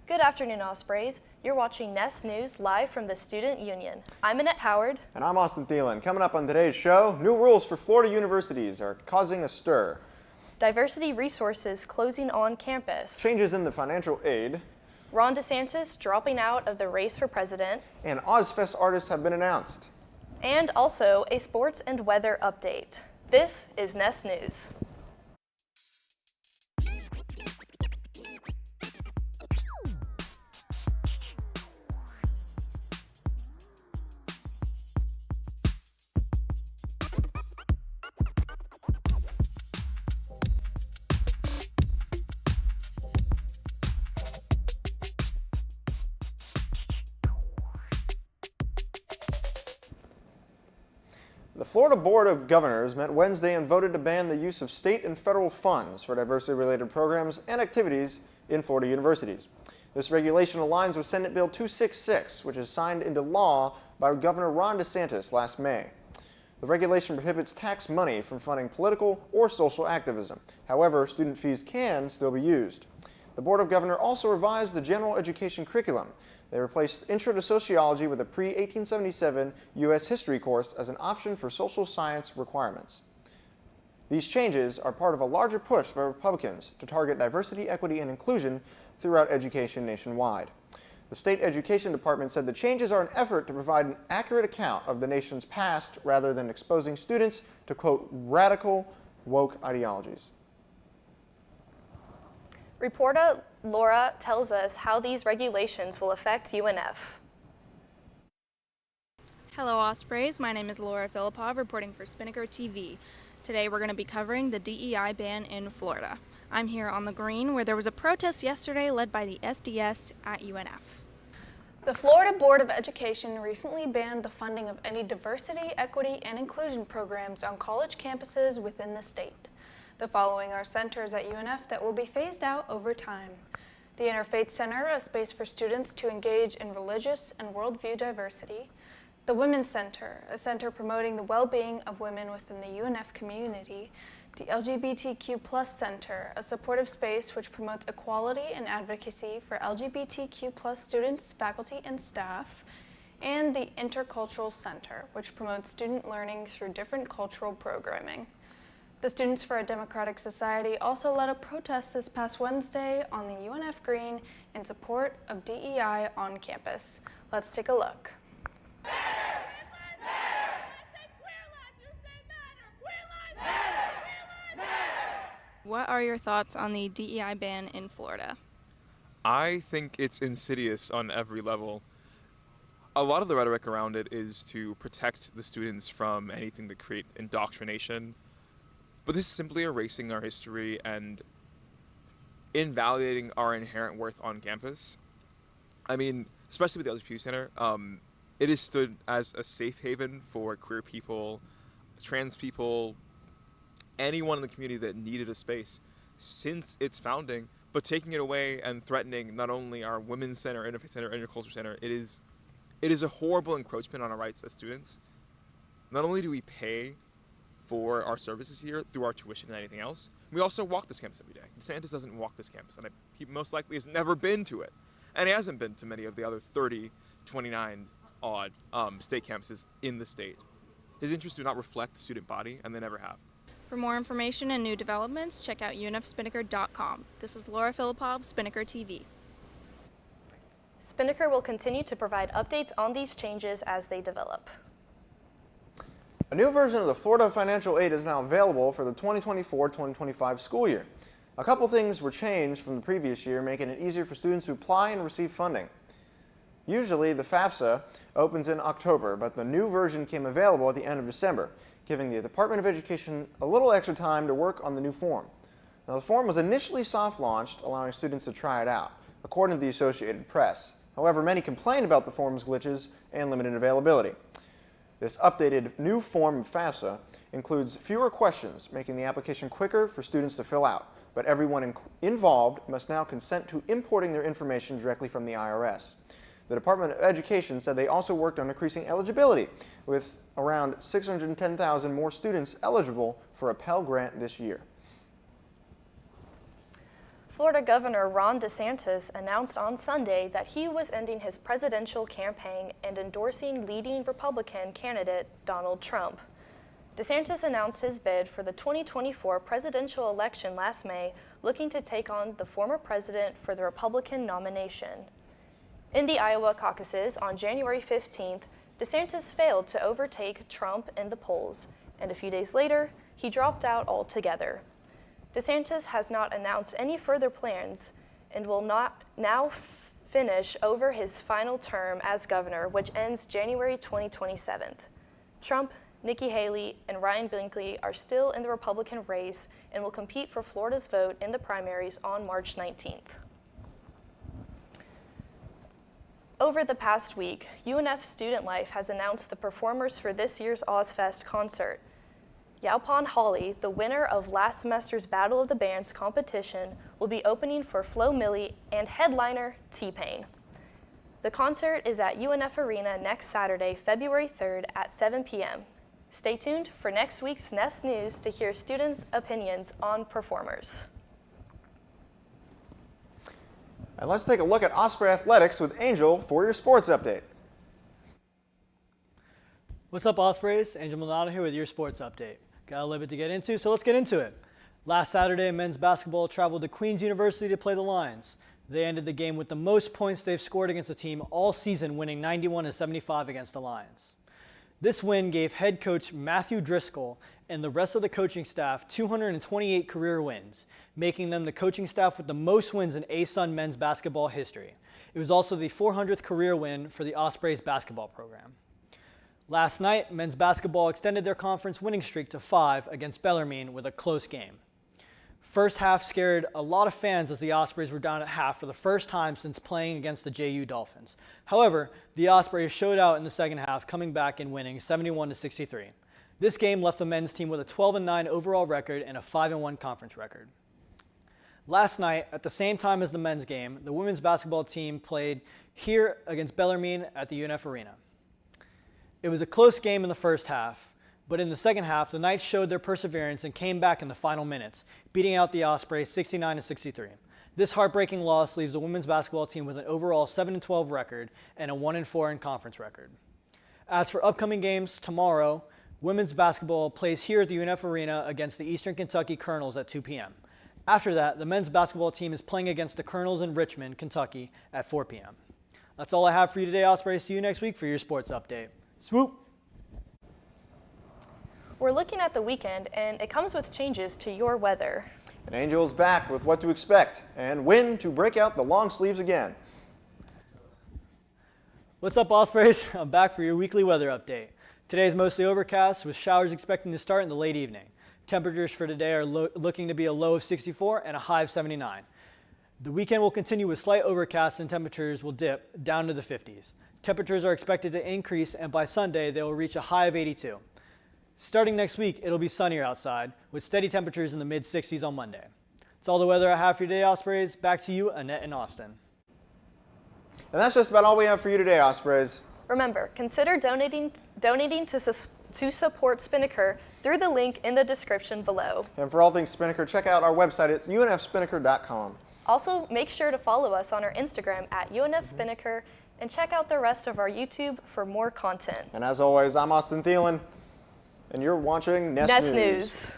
Good afternoon, Ospreys. You're watching Nest News live from the Student Union. I'm Annette Howard. And I'm Austin Thielen. Coming up on today's show, new rules for Florida universities are causing a stir. Diversity resources closing on campus. Changes in the financial aid. Ron DeSantis dropping out of the race for president. And OzFest artists have been announced. And also a sports and weather update. This is Nest News. The Florida Board of Governors met Wednesday and voted to ban the use of state and federal funds for diversity-related programs and activities in Florida universities. This regulation aligns with Senate Bill 266, which is signed into law by Governor Ron DeSantis last May. The regulation prohibits tax money from funding political or social activism. However, student fees can still be used. The Board of Governors also revised the general education curriculum. They replaced Intro to Sociology with a pre-1877 U.S. history course as an option for social science requirements. These changes are part of a larger push by Republicans to target diversity, equity, and inclusion throughout education nationwide. The state education department said the changes are an effort to provide an accurate account of the nation's past rather than exposing students to, quote, radical woke ideologies. Reporter Laura tells us how these regulations will affect UNF. Hello Ospreys, my name is Laura Filipov reporting for Spinnaker TV. Today we're going to be covering the DEI ban in Florida. I'm here on the green where there was a protest yesterday led by the SDS at UNF. The Florida Board of Education recently banned the funding of any diversity, equity, and inclusion programs on college campuses within the state. The following are centers at UNF that will be phased out over time. The Interfaith Center, a space for students to engage in religious and worldview diversity. The Women's Center, a center promoting the well-being of women within the UNF community. The LGBTQ+ Center, a supportive space which promotes equality and advocacy for LGBTQ+ students, faculty, and staff. And the Intercultural Center, which promotes student learning through different cultural programming. The Students for a Democratic Society also led a protest this past Wednesday on the UNF Green in support of DEI on campus. Let's take a look. What are your thoughts on the DEI ban in Florida? I think it's insidious on every level. A lot of the rhetoric around it is to protect the students from anything that create indoctrination. But this is simply erasing our history and invalidating our inherent worth on campus. I mean, especially with the LGBTQ Center, it has stood as a safe haven for queer people, trans people, anyone in the community that needed a space since its founding. But taking it away and threatening not only our Women's Center, Interfaith Center, Intercultural Center, it is a horrible encroachment on our rights as students. Not only do we pay for our services here through our tuition and anything else, we also walk this campus every day. DeSantis doesn't walk this campus, and he most likely has never been to it. And he hasn't been to many of the other 29 odd state campuses in the state. His interests do not reflect the student body, and they never have. For more information and new developments, check out unfspinnaker.com. This is Laura Filipov, Spinnaker TV. Spinnaker will continue to provide updates on these changes as they develop. A new version of the Florida financial aid is now available for the 2024-2025 school year. A couple things were changed from the previous year, making it easier for students to apply and receive funding. Usually, the FAFSA opens in October, but the new version came available at the end of December, giving the Department of Education a little extra time to work on the new form. Now, the form was initially soft-launched, allowing students to try it out, according to the Associated Press. However, many complained about the form's glitches and limited availability. This updated new form of FAFSA includes fewer questions, making the application quicker for students to fill out, but everyone involved must now consent to importing their information directly from the IRS. The Department of Education said they also worked on increasing eligibility, with around 610,000 more students eligible for a Pell Grant this year. Florida Governor Ron DeSantis announced on Sunday that he was ending his presidential campaign and endorsing leading Republican candidate Donald Trump. DeSantis announced his bid for the 2024 presidential election last May, looking to take on the former president for the Republican nomination. In the Iowa caucuses on January 15th, DeSantis failed to overtake Trump in the polls, and a few days later, he dropped out altogether. DeSantis has not announced any further plans and will not now finish over his final term as governor, which ends January 2027. Trump, Nikki Haley, and Ryan Blinkley are still in the Republican race and will compete for Florida's vote in the primaries on March 19th. Over the past week, UNF Student Life has announced the performers for this year's OzFest concert. Yaupon Holly, the winner of last semester's Battle of the Bands competition, will be opening for Flo Milli and headliner T-Pain. The concert is at UNF Arena next Saturday, February 3rd at 7 p.m. Stay tuned for next week's Nest News to hear students' opinions on performers. And let's take a look at Osprey Athletics with Angel for your sports update. What's up, Ospreys? Angel Milano here with your sports update. Got a little bit to get into, so let's get into it. Last Saturday, men's basketball traveled to Queen's University to play the Lions. They ended the game with the most points they've scored against a team all season, winning 91-75 against the Lions. This win gave head coach Matthew Driscoll and the rest of the coaching staff 228 career wins, making them the coaching staff with the most wins in ASUN men's basketball history. It was also the 400th career win for the Ospreys basketball program. Last night, men's basketball extended their conference winning streak to 5 against Bellarmine with a close game. First half scared a lot of fans as the Ospreys were down at half for the first time since playing against the JU Dolphins. However, the Ospreys showed out in the second half, coming back and winning 71-63. This game left the men's team with a 12-9 overall record and a 5-1 conference record. Last night, at the same time as the men's game, the women's basketball team played here against Bellarmine at the UNF Arena. It was a close game in the first half, but in the second half, the Knights showed their perseverance and came back in the final minutes, beating out the Ospreys 69-63. This heartbreaking loss leaves the women's basketball team with an overall 7-12 record and a 1-4 in conference record. As for upcoming games, tomorrow, women's basketball plays here at the UNF Arena against the Eastern Kentucky Colonels at 2 p.m. After that, the men's basketball team is playing against the Colonels in Richmond, Kentucky at 4 p.m. That's all I have for you today, Ospreys. See you next week for your sports update. Swoop! We're looking at the weekend, and it comes with changes to your weather. And Angel's back with what to expect and when to break out the long sleeves again. What's up, Ospreys? I'm back for your weekly weather update. Today is mostly overcast, with showers expecting to start in the late evening. Temperatures for today are looking to be a low of 64 and a high of 79. The weekend will continue with slight overcast and temperatures will dip down to the 50s. Temperatures are expected to increase, and by Sunday they will reach a high of 82. Starting next week, it'll be sunnier outside, with steady temperatures in the mid-60s on Monday. That's all the weather I have for you today, Ospreys. Back to you, Annette and Austin. And that's just about all we have for you today, Ospreys. Remember, consider donating to support Spinnaker through the link in the description below. And for all things Spinnaker, check out our website. It's unfspinnaker.com. Also, make sure to follow us on our Instagram at UNFSpinnaker and check out the rest of our YouTube for more content. And as always, I'm Austin Thielen, and you're watching Nest News. News.